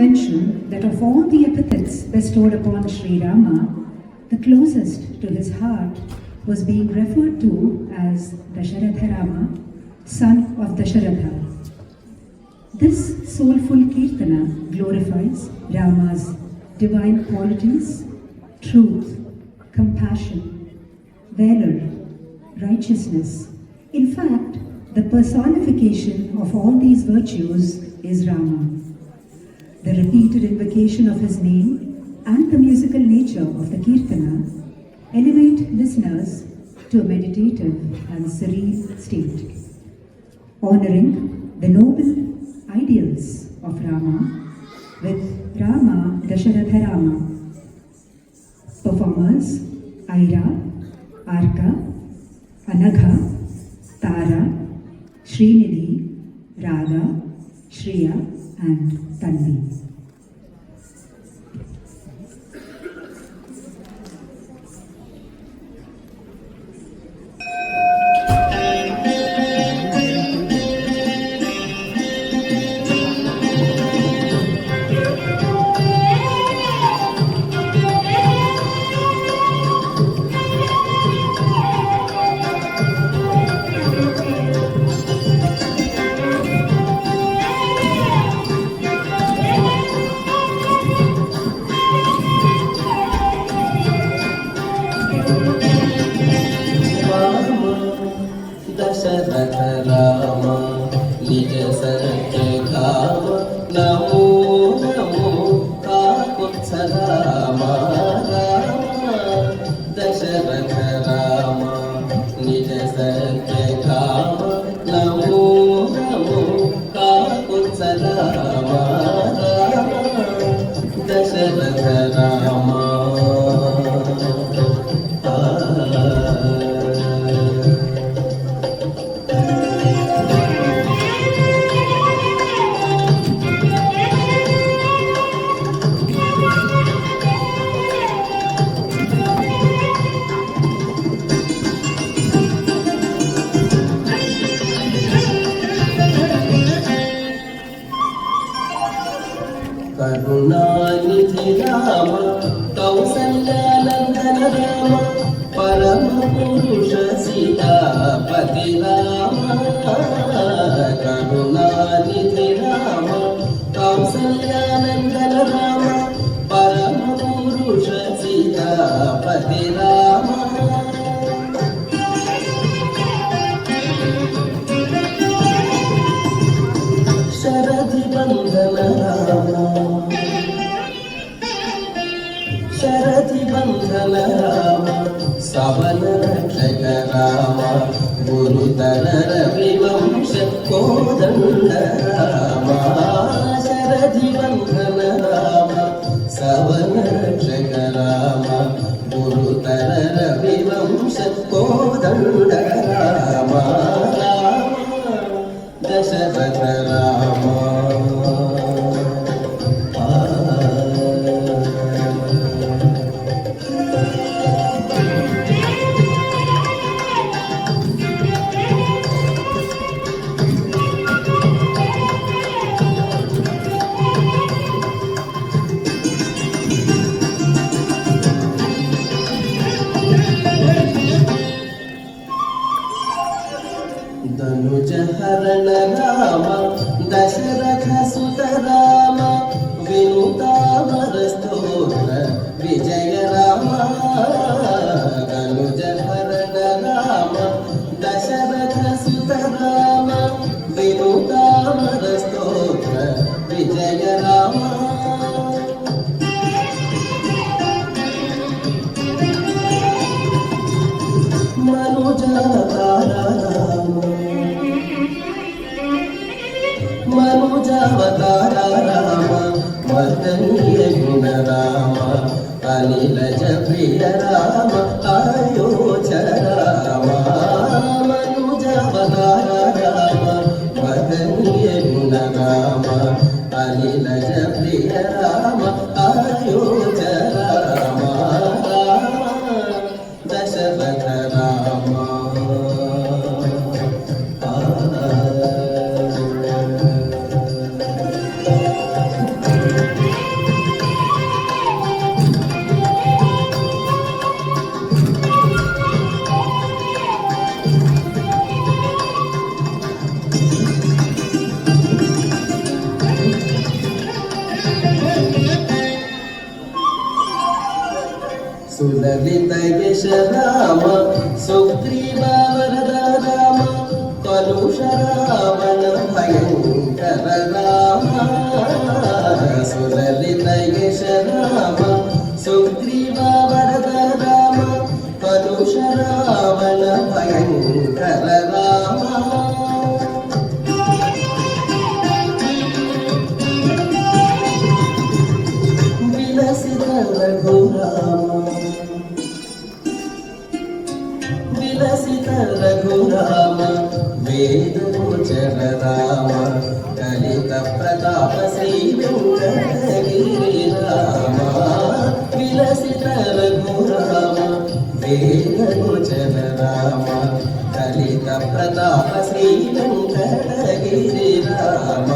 mention that of all the epithets bestowed upon Sri Rama, the closest to his heart was being referred to as Dasharatha Rama, son of Dasharatha. This soulful Kirtana glorifies Rama's divine qualities, truth, compassion, valor, righteousness. In fact, the personification of all these virtues is Rama. The repeated invocation of his name and the musical nature of the Kirtana elevate listeners to a meditative and serene state, honoring the noble ideals of Rama with Rama Dasharatha Rama. Performers Aira, Arka, Anagha, Tara, Srinidhi, Radha, Shriya and Tanvi. Dasharath Ram निज सत्य धाम नमो नमो काकुत्स राम राम दशरथ राम निज सत्य धाम नमो नमो काकुत्स राम राम दशरथ राम करुणानिधि राम कौसल्यानन्दन राम परम पुरुष सीतापति राम करुणानिधि राम कौसल्यानन्दन राम परम पुरुष सीतापति राम शरदि बंधन राम शरदि बंधन राम सवन रक्षक राम गुरुतर रविवंश कोदंड राम शरदि बंधन राम सवन रक्षक राम गुरुतर रविवंश कोदंड राम दशरथ राम धनुज हरण राम दशरथ सुत राम विनुतावर स्तोत्र विजय राम धनुज हरण राम दशरथ सुत राम विनुतावर स्तोत्र विजय राम मनुजावतार मनुजावतार राम मदनीय गुण राम अनिलज प्रिय राम आयोचर राम मनुजावतार राम मदनीय गुण राम अनिलज प्रिय राम आयोचर राम दशरथ राम సులలిత యశ రామ సుగ్రీవ వరద రామ కలుష రావణ భయంకర రామ సులలిత యశ రామ సుగ్రీవ వరద రామ కలుష రావణ భయంకర రామ విలసిత రఘురామ విలసిత రఘురామ వేదగోచర రామ కలిత ప్రతాప శ్రీ వెంకటగిరి రామ విలసిత రఘురామ వేదగోచర రామ కలిత ప్రతాప శ్రీ వెంకటగిరి రామ